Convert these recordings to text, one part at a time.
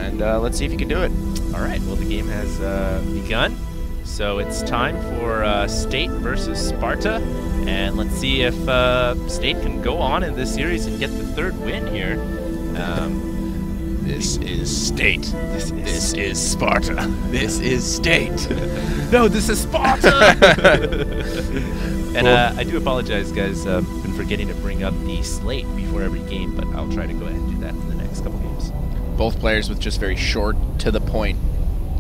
and let's see if you can do it. All right, well, the game has begun. So it's time for State versus Sparta. And let's see if State can go on in this series and get the third win here. This is State. This is Sparta. This is State. No, this is Sparta! And I do apologize, guys. I've been forgetting to bring up the slate before every game, but I'll try to go ahead and do that in the next couple games. Both players with just very short, to the point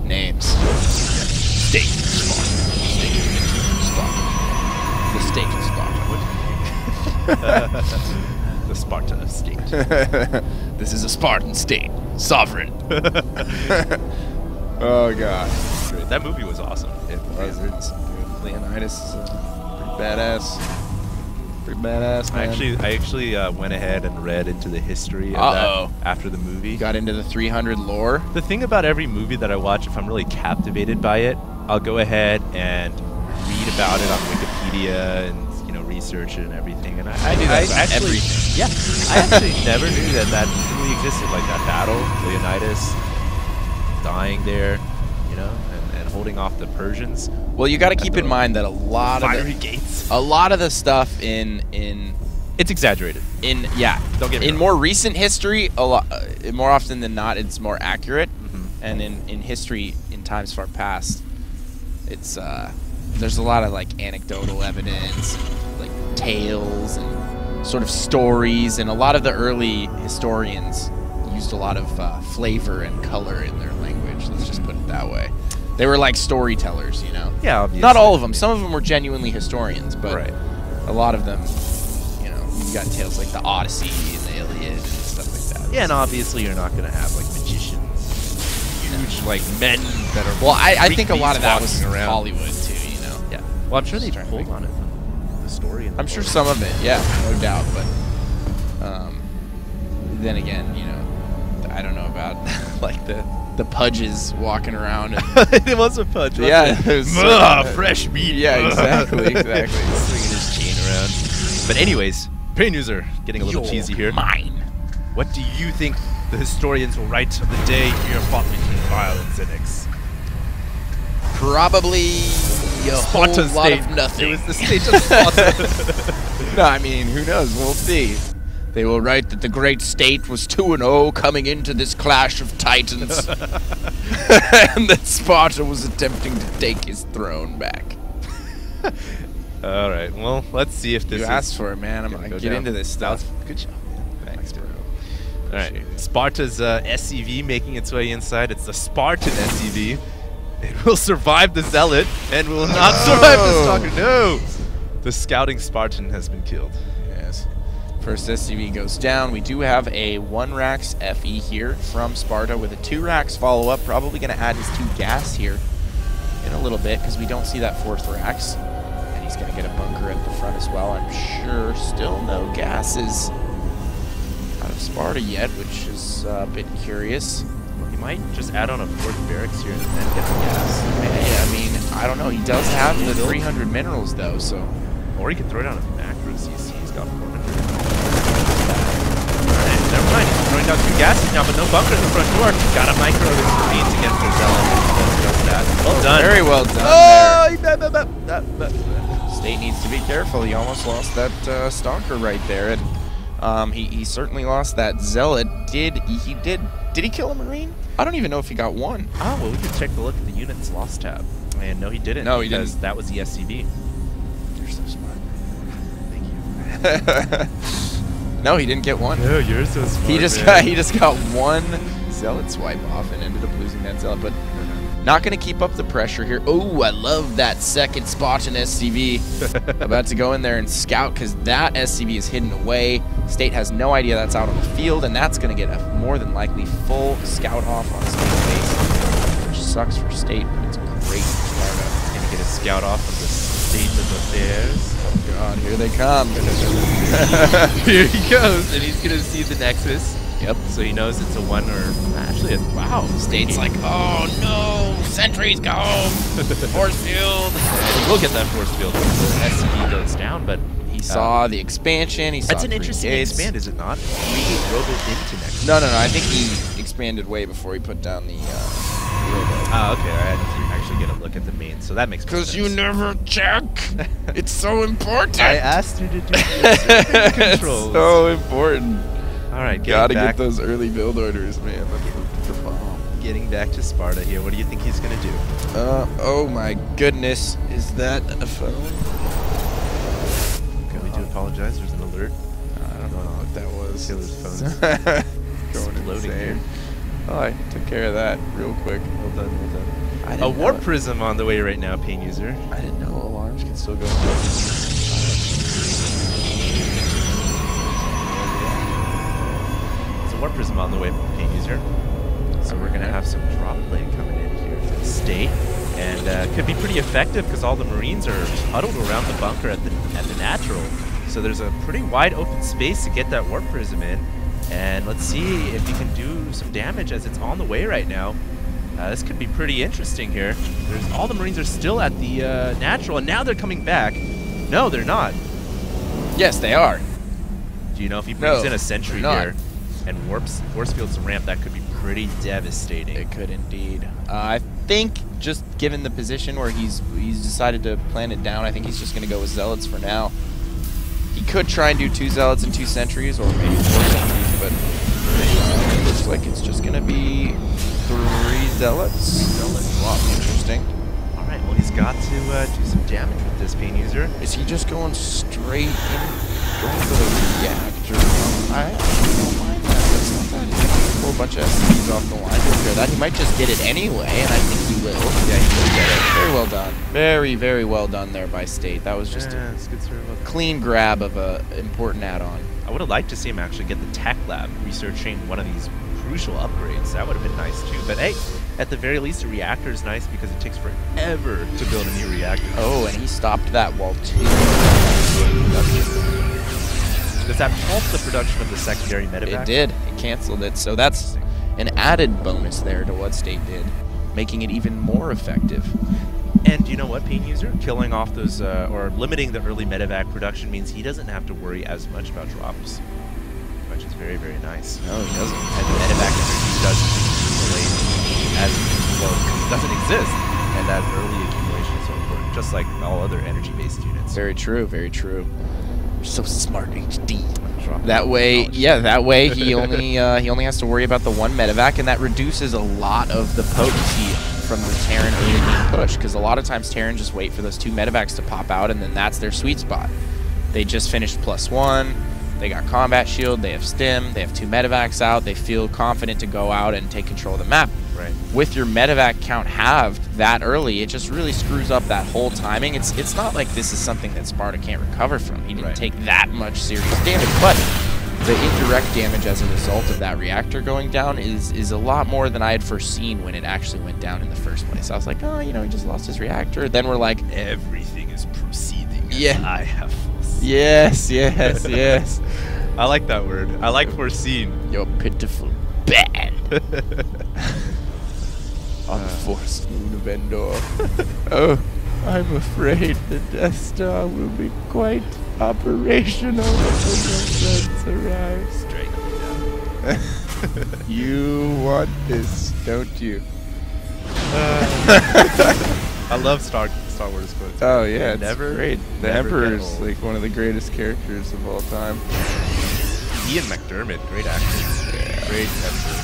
names. State, Sparta. State, Sparta. The State of Sparta. The Sparta of State. This is a Spartan state. Sovereign. Oh, God. Great. That movie was awesome. It was. It's Leonidas is pretty badass. Pretty badass, man. I actually went ahead and read into the history of that after the movie. Got into the 300 lore. The thing about every movie that I watch, if I'm really captivated by it, I'll go ahead and read about it on Wikipedia and research it and everything. And I do that about everything. Yeah, I actually never knew that really existed, like that battle, Leonidas dying there, and holding off the Persians. Well, you got to keep in mind that a lot of the stuff in it's exaggerated. Don't get me wrong. More recent history, more often than not, it's more accurate. And in history, in times far past, it's there's a lot of like anecdotal evidence, like tales and sort of stories, and a lot of the early historians used a lot of flavor and color in their language. Let's just put it that way. They were like storytellers, Yeah, obviously. Not all of them. Some of them were genuinely historians, but a lot of them, you got tales like the Odyssey and the Iliad and stuff like that. Yeah, and obviously you're not going to have like magicians, huge like men that are. Well, I think a lot of that was around Hollywood too, Yeah. Well, I'm sure they pulled on it from the story. I'm sure some of it, yeah, no doubt. But then again, I don't know about like the Pudges walking around. And it was a Pudge. Yeah, it was fresh meat. Yeah, exactly. Swinging his chain around. But anyways, Brain User getting a little cheesy here. Mine. What do you think the historians will write of the day here fought between Vile and ZeNEX? Probably a whole lot of nothing. It was the state of Sparta. No, I mean, who knows? We'll see. They will write that the great state was 2-0 coming into this clash of titans, and that Sparta was attempting to take his throne back. All right. Well, let's see if this. You asked for it, man. I'm gonna get into this stuff. Good job, man. Thanks, bro. All right. Sparta's SCV making its way inside. It's the Spartan SCV. It will survive the Zealot and will not survive the Stalker. No! The scouting Spartan has been killed. Yes. First SCV goes down. We do have a 1-Rax FE here from Sparta with a 2-Rax follow-up. Probably going to add his 2 gas here in a little bit because we don't see that 4th Rax. And he's going to get a bunker at the front as well. I'm sure still no gases out of Sparta yet, which is a bit curious. He might just add on a 4th barracks here and then get the gas. I mean, I don't know. He does have the 300 minerals, though, so... Or he could throw down a macro CC. He's got 400. Never mind. He's throwing down 2 gases now, but no bunker in the front door. Got a micro his speeds against the Zealot. Well done. Very well done. Oh! State needs to be careful. He almost lost that Stalker right there. And he certainly lost that Zealot. Did he kill a Marine? I don't even know if he got one. Oh, well, we can take a look at the units lost tab. And no, he didn't. No, he because didn't. That was the SCV. You're so smart. Thank you. No, he didn't get one. No, you're so smart. He just got one Zealot swipe off and ended up losing that Zealot. But not going to keep up the pressure here. Oh, I love that second Spartan SCV. About to go in there and scout because that SCV is hidden away. State has no idea that's out on the field, and that's going to get a more than likely full scout off on State's base, which sucks for State, but it's great for Sparta. Going to get a scout off of the state of affairs. Oh, God, here they come. Here he goes, and he's going to see the Nexus. Yep. So he knows it's a 1 or... Actually, wow. State's like, oh, no, sentries go home. Force field. And he will get that force field when the SCV goes down, but... He saw the expansion. He saw that's an interesting expand, is it not? 3 robo into Nexus. No. I think he expanded way before he put down the Oh, okay. I didn't actually get a look at the main, so that makes sense. Because you never check. It's so important. I asked you to do the controls. It's so important. All right, gotta get those early build orders, man. Getting back to Sparta here. What do you think he's gonna do? Oh my goodness, is that a phone? Okay, we do apologize. There's an alert. I don't know what that was. Killer's phone. Going loading insane. here. Oh, I took care of that real quick. Well done, well done. A warp prism on the way right now, Pain User. I didn't know alarms could still go. There's a warp prism on the way, Pain User. So we're gonna have some drop play coming in here for the state, and could be pretty effective because all the Marines are huddled around the bunker at the natural. So there's a pretty wide open space to get that warp prism in. And let's see if he can do some damage as it's on the way right now. This could be pretty interesting here. All the Marines are still at the natural, and now they're coming back. No, they're not. Yes, they are. Do you know if he brings in a sentry here and force fields the ramp, that could be pretty devastating. It could indeed. I think just given the position where he's decided to plant it down, I think he's just going to go with Zealots for now. He could try and do 2 Zealots and 2 Sentries, or maybe 4 Sentries, but it looks like it's just going to be 3 Zealots. Wow, interesting. All right, well, he's got to do some damage with this Pain User. Is he just going straight in? Going for the reactor? I don't mind that. That's not that easy. Pull a bunch of SCVs off the line to clear that. He might just get it anyway, and I think he will. Yeah, he will get it. Very well done. Very, very well done there by State. That was just a clean grab of an important add-on. I would have liked to see him actually get the tech lab researching one of these crucial upgrades. That would have been nice too. But hey, at the very least, a reactor is nice because it takes forever to build a new reactor. Oh, and he stopped that wall too. Does that halt the production of the secondary medevac? It did. It canceled it. So that's an added bonus there to what State did, making it even more effective. And you know what, Pain User? Killing off those, or limiting the early medevac production means he doesn't have to worry as much about drops, which is very, very nice. No, he doesn't. And the medevac doesn't doesn't exist, and that early accumulation is so important, just like all other energy-based units. Very true, very true. You're so smart, HD. That way, yeah, that way he only has to worry about the 1 medevac, and that reduces a lot of the potency from the Terran early game push, because a lot of times Terran just wait for those 2 medevacs to pop out, and then that's their sweet spot. They just finished +1, they got combat shield, they have stim, they have 2 medevacs out, they feel confident to go out and take control of the map. Right. With your medevac count halved that early, it just really screws up that whole timing. It's not like this is something that Sparta can't recover from. He didn't take that much serious damage, but the indirect damage as a result of that reactor going down is a lot more than I had foreseen when it actually went down in the first place. I was like, oh, you know, he just lost his reactor. Then we're like, everything is proceeding as I have foreseen. Yes, yes, yes. I like that word. I like foreseen. You're pitiful bad. Unforced moon of Endor. Oh, I'm afraid the Death Star will be quite operational when the Gunsons arrive. Straight up down. You want this, don't you? I love Star Wars quotes. Oh yeah, it's great. The Emperor is like one of the greatest characters of all time. Ian McDermott, great actor. Yeah. Great Emperor.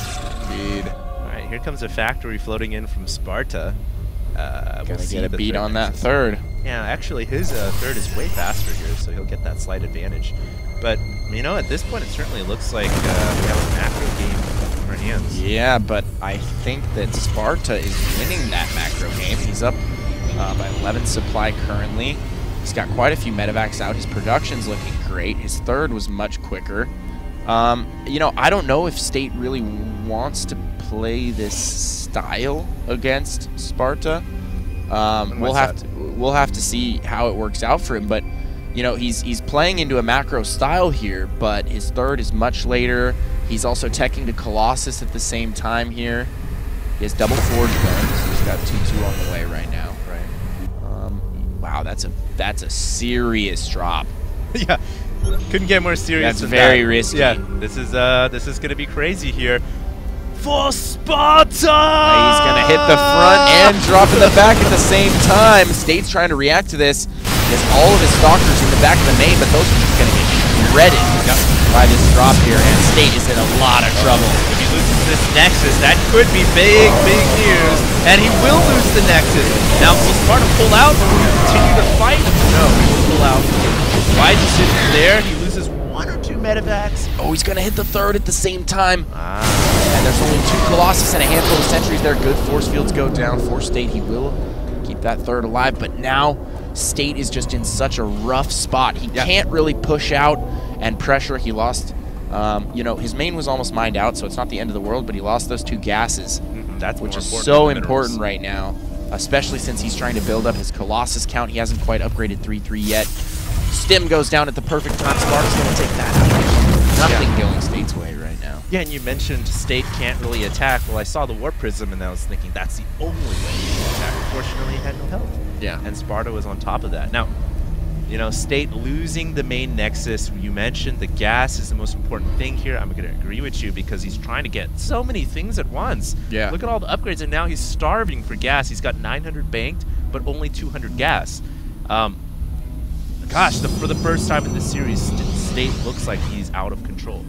Indeed. Alright, here comes a factory floating in from Sparta. We'll get a beat on that third. Yeah, actually his third is way faster here, so he'll get that slight advantage. But, you know, at this point it certainly looks like we have a macro game in our hands. Yeah, but I think that Sparta is winning that macro game. He's up by 11 supply currently. He's got quite a few medevacs out. His production's looking great. His third was much quicker. You know, I don't know if State really wants to play this style against Sparta. We'll have to see how it works out for him. But you know, he's playing into a macro style here, but his third is much later. He's also teching to Colossus at the same time here. He has double forge guns. So he's got 2-2 on the way right now. Right. Wow, that's a serious drop. Yeah. Couldn't get more serious. That's very risky. Yeah, this is gonna be crazy here. for Sparta! He's going to hit the front and drop in the back at the same time. State's trying to react to this. He has all of his stalkers in the back of the main, but those are just going to get shredded by this drop here, and State is in a lot of trouble. If he loses this Nexus, that could be big, big news, and he will lose the Nexus. Now, will Sparta pull out, or will he continue to fight? No, he will pull out. Wide decision there. He loses 1 or 2 medevacs. Oh, he's going to hit the third at the same time. And there's only 2 Colossus and a handful of sentries there. Good force fields go down for State. He will keep that third alive, but now State is just in such a rough spot. He can't really push out and pressure. He lost, you know, his main was almost mined out, so it's not the end of the world, but he lost those 2 gases, which is so important right now, especially since he's trying to build up his Colossus count. He hasn't quite upgraded 3-3 yet. Stim goes down at the perfect time. Sparta's going to take that out. Nothing going State's way right now. Yeah, and you mentioned State can't really attack. Well, I saw the Warp Prism, and I was thinking that's the only way you can attack. Unfortunately, he had no health. Yeah. And Sparta was on top of that. Now, you know, State losing the main Nexus, you mentioned the gas is the most important thing here. I'm going to agree with you because he's trying to get so many things at once. Yeah. Look at all the upgrades, and now he's starving for gas. He's got 900 banked, but only 200 gas. Gosh, for the first time in the series, State looks like he's out of control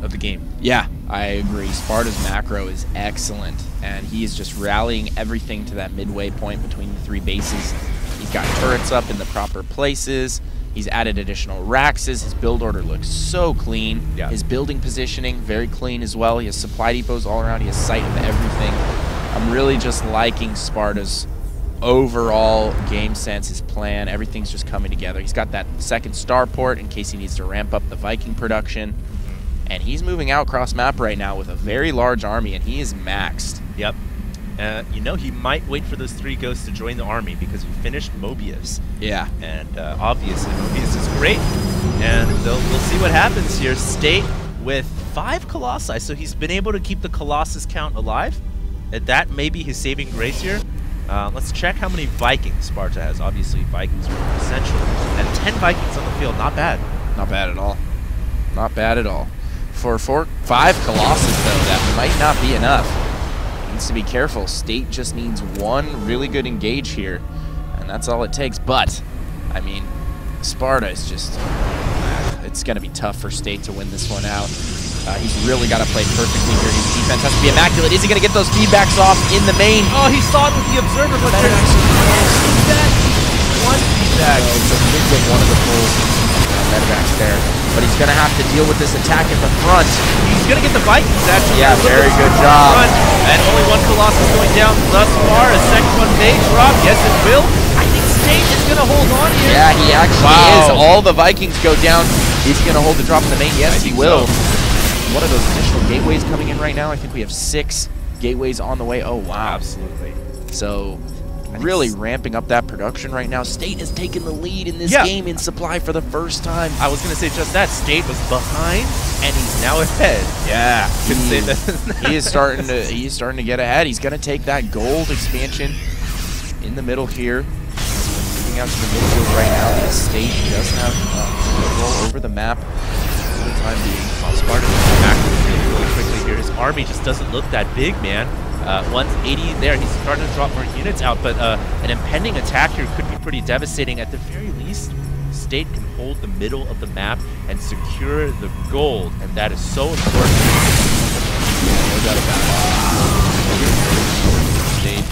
of the game. Yeah, I agree. Sparta's macro is excellent, and he is just rallying everything to that midway point between the 3 bases. He's got turrets up in the proper places. He's added additional Raxes. His build order looks so clean. Yeah. His building positioning, very clean as well. He has supply depots all around. He has sight of everything. I'm really just liking Sparta's overall game sense, his plan. Everything's just coming together. He's got that 2nd starport in case he needs to ramp up the Viking production. And he's moving out cross map right now with a very large army, and he is maxed. Yep. You know, he might wait for those 3 ghosts to join the army because he finished Mobius. Yeah. And obviously Mobius is great. And we'll see what happens here. State with 5 Colossi, so he's been able to keep the Colossus count alive. And that may be his saving grace here. Let's check how many Vikings Sparta has. Obviously, Vikings are essential. And 10 Vikings on the field, not bad. Not bad at all. Not bad at all. For 5 Colossus, though, that might not be enough. Needs to be careful. State just needs 1 really good engage here, and that's all it takes. But, I mean, Sparta is just... it's going to be tough for State to win this one out. He's really got to play perfectly here. His defense has to be immaculate. Is he going to get those feedbacks off in the main? Oh, he saw it with the observer, but there's one feedback. So he did get one of the full medevacs there. But he's going to have to deal with this attack in the front. He's going to get the Vikings, actually. Yeah, very good job. And only 1 Colossus going down thus far. A second one may drop. Yes, it will. I think State is going to hold on here. Yeah, he actually is. All the Vikings go down. Is he going to hold the drop in the main? Yes, he will. What are those additional gateways coming in right now? I think we have 6 gateways on the way. Oh, wow. Absolutely. So, really ramping up that production right now. State has taken the lead in this game in supply for the first time. I was going to say just that. State was behind, and he's now ahead. Yeah. Couldn't say that. He is starting to get ahead. He's going to take that gold expansion in the middle here. Moving out to the midfield right now. The State does have control over the map for the time being. Sparta is back really quickly here. His army just doesn't look that big, man. 180 there. He's starting to drop more units out, but an impending attack here could be pretty devastating. At the very least, State can hold the middle of the map and secure the gold, and that is so important. No doubt about it. State,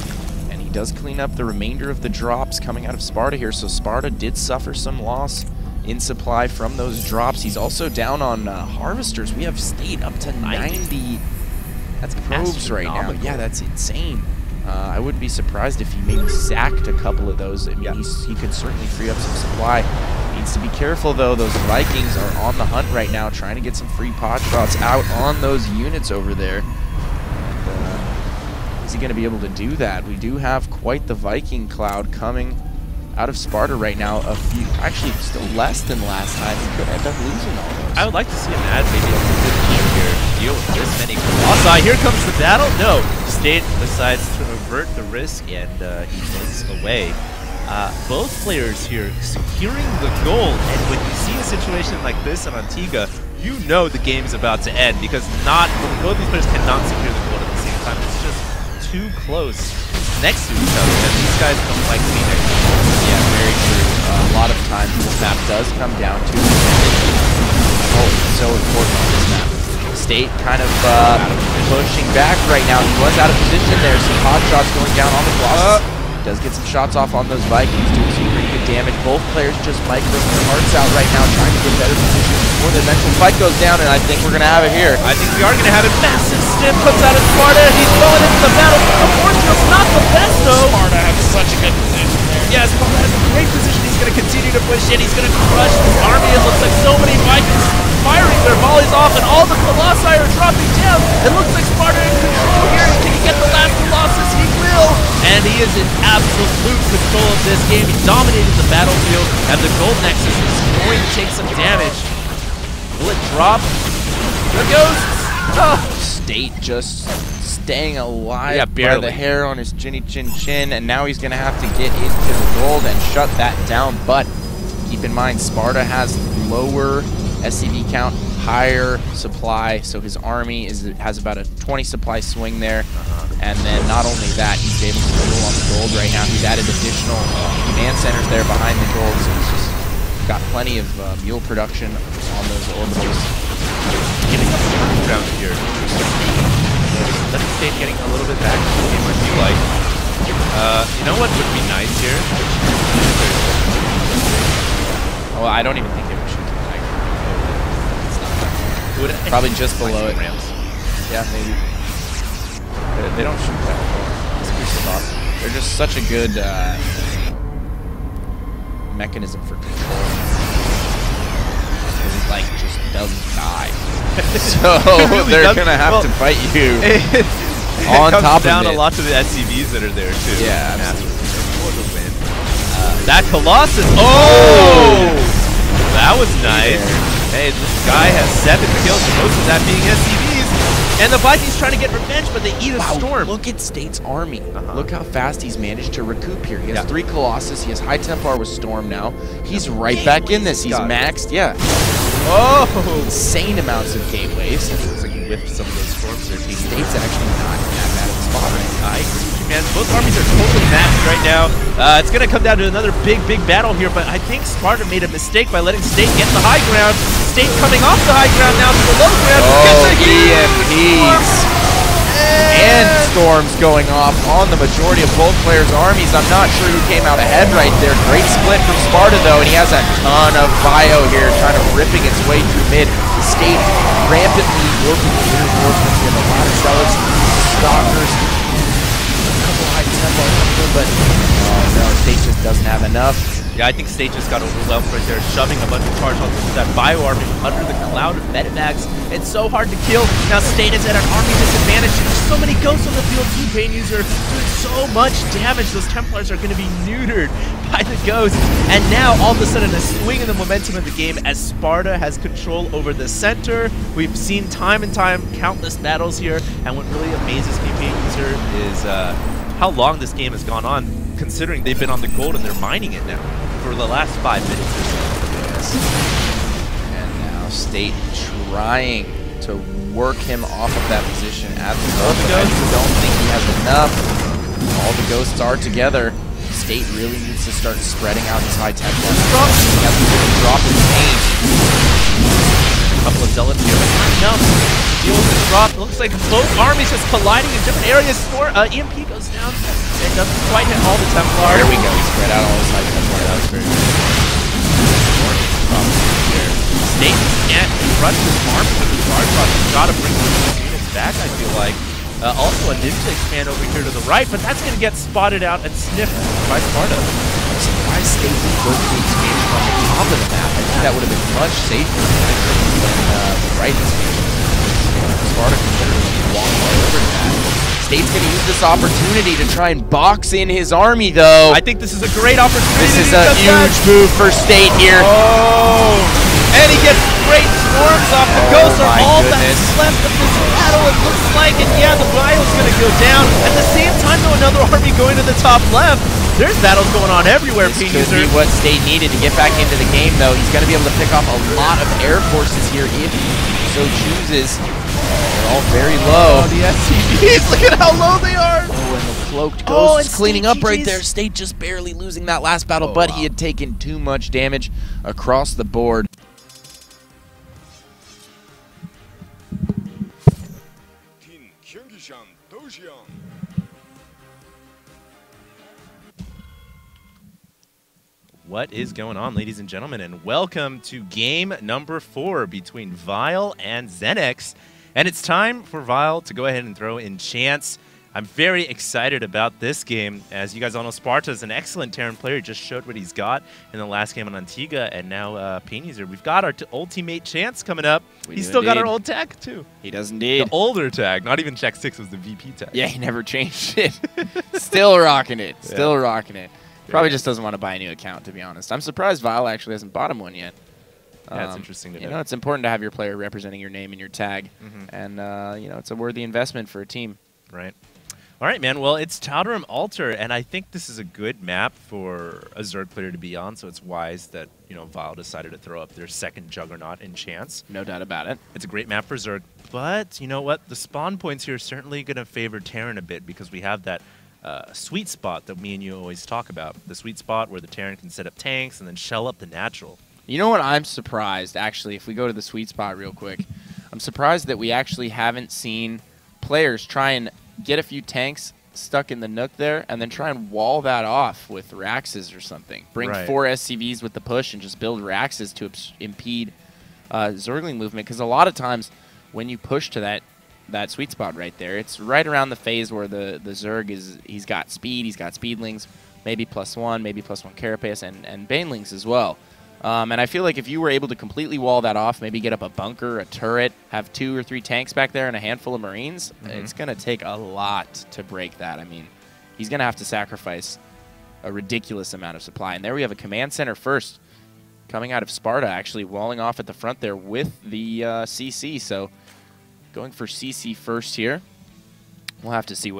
and he does clean up the remainder of the drops coming out of Sparta here, so Sparta did suffer some loss in supply from those drops. He's also down on harvesters. We have State up to 90. That's probes right now. Yeah, that's insane. I wouldn't be surprised if he maybe sacked a couple of those. I mean, he could certainly free up some supply. Needs to be careful, though. Those Vikings are on the hunt right now, trying to get some free pod shots out on those units over there. And, is he going to be able to do that? We do have quite the Viking cloud coming out of Sparta right now. Actually, still less than last time. He could end up losing all those. I would like to see him add maybe a good team here to deal with this many Colossi. Here comes the battle. No, State decides to avert the risk, and he wins away. Both players here securing the gold, and when you see a situation like this in Antigua, you know the game's about to end because both these players cannot secure the gold at too close next to each other, and these guys don't like ZeNEX. Yeah, very true. A lot of times this map does come down to it's so important on this map. State kind of pushing back right now. He was out of position there. Some hot shots going down on the Colossus. Does get some shots off on those Vikings, doing some pretty good damage. Both players just microing their hearts out right now, trying to get better positions before their mental fight goes down, and I think we're going to have it here. I think we are going to have it. Massive stim comes out of Sparta. He's going into the battle. Unfortunately, not the best, though. Sparta has such a good position there. Yeah, Sparta has a great position. He's going to continue to push in. He's going to crush this army. It looks like so many Vikings firing their volleys off, and all the Colossi are dropping down. It looks like Sparta in control here. Can he get the last Colossus? He will. And he is in absolute control of this game. He dominated the battlefield, and the gold nexus is going to take some damage. Will it drop? There it goes. Oh. State just staying alive by the hair on his chinny chin chin, and now he's going to have to get into the gold and shut that down. But keep in mind, Sparta has lower SCV count, higher supply, so his army has about a 20 supply swing there. And then not only that, he's able to roll on the gold right now. He's added additional command centers there behind the gold, so he's just got plenty of mule production on those orbitals. Giving up the first round here. ZeNEX.State getting a little bit back to the game, I feel like. You know what would be nice here? Well, I don't even think they would shoot the flag. Probably just below it. Ramps. Yeah, maybe. They don't shoot that far. They're just such a good mechanism for control. It like just doesn't die. So really they're gonna have to fight you on top of it. Down a lot to the SCVs that are there too. Yeah, absolutely. That Colossus. Oh, that was nice. Hey, this guy has 7 kills, most of that being SCVs. And the Vikings trying to get revenge, but they eat a storm. Look at State's army. Look how fast he's managed to recoup here. He has 3 Colossus. He has high Templar with Storm now. He's right back in this. He's maxed. Yeah. Oh! Insane amounts of gateways. Looks like he whiffed some of those storms there. State's actually not that bad of a spot right now. Man, both armies are totally matched right now. It's going to come down to another big battle here, but I think Sparta made a mistake by letting State get the high ground. State coming off the high ground now to the low ground. EMPs. And storms going off on the majority of both players' armies. I'm not sure who came out ahead right there. Great split from Sparta, though, and he has a ton of bio here, kind of ripping its way through mid. The State rampantly working with reinforcements with a lot of zealots, stalkers, a couple high Templars, but no, State just doesn't have enough. Yeah, I think State just got overwhelmed right there, shoving a bunch of charge onto that bio army under the cloud of medivacs. It's so hard to kill. Now State is at an army disadvantage. There's so many ghosts on the field too, Pain User, doing so much damage. Those Templars are going to be neutered by the ghosts. And now, all of a sudden, a swing in the momentum of the game as Sparta has control over the center. We've seen time and time countless battles here, and what really amazes me, Pain User, is how long this game has gone on, considering they've been on the gold and they're mining it now for the last 5 minutes or so. Yes. And now State trying to work him off of that position at the gold. I don't think he has enough. All the ghosts are together. State really needs to start spreading out his high tech. He has to really drop his pain. A couple of zealots here, but not enough. Deal with the drop. Looks like both armies just colliding in different areas. EMP goes down. It doesn't quite hit all the Templars. There we go. He spread out all his high Templars. That was very good. State can't crush this arm with the charge shot. He's got to bring the units back, I feel like. Also a ninja expand over here to the right, but that's going to get spotted out and sniffed by Sparta. I'm surprised State would go to the expansion on the top of the map. I think that would have been much safer than the right expansion. Sparta can literally walk all over that. State's going to use this opportunity to try and box in his army, though. I think this is a great opportunity. This is a huge move for State here. Oh! And he gets great swarms off. The ghosts are all that's left of this battle, it looks like. And yeah, the bio's going to go down. At the same time, though, another army going to the top left. There's battles going on everywhere, This could be what State needed to get back into the game, though. He's going to be able to pick off a lot of air forces here if he so chooses. They're all very low. Oh, the SCVs, look at how low they are. Cloaked Ghosts cleaning up right GG's. there. State just barely losing that last battle, but he had taken too much damage across the board. What is going on, ladies and gentlemen, and welcome to game number 4 between Vile and ZeNEX. And it's time for Vile to go ahead and throw in Chance. I'm very excited about this game. As you guys all know, Sparta is an excellent Terran player. He just showed what he's got in the last game on Antigua, and now Peony's here. We've got our ultimate Chance coming up. He's still got our old tag, too. He does indeed. The older tag, not even Check 6 was the VP tag. Yeah, he never changed it. Still rocking it. Still rocking it. Probably just doesn't want to buy a new account, to be honest. I'm surprised Vile actually hasn't bought him one yet. Yeah, it's interesting to know. You know, it's important to have your player representing your name and your tag. And, you know, it's a worthy investment for a team. Right. All right, man. Well, it's Tal'Darim Altar, and I think this is a good map for a Zerg player to be on, so it's wise that, you know, Vile decided to throw up their second Juggernaut in Chance. No doubt about it. It's a great map for Zerg, but you know what? The spawn points here are certainly going to favor Terran a bit because we have that sweet spot that me and you always talk about. The sweet spot where the Terran can set up tanks and then shell up the natural. You know what? I'm surprised, actually, if we go to the sweet spot real quick, I'm surprised that we actually haven't seen players try and get a few tanks stuck in the nook there and then try and wall that off with Raxes or something. Bring 4 SCVs with the push and just build Raxes to impede Zergling movement, because a lot of times when you push to that sweet spot right there, it's right around the phase where the Zerg he's got speed, he's got speedlings, maybe +1, maybe +1 carapace, and banelings as well. And I feel like if you were able to completely wall that off, maybe get up a bunker, a turret, have 2 or 3 tanks back there and a handful of Marines, it's going to take a lot to break that. I mean, he's going to have to sacrifice a ridiculous amount of supply. And there we have a command center first coming out of Sparta, actually walling off at the front there with the CC. So going for CC first here. We'll have to see what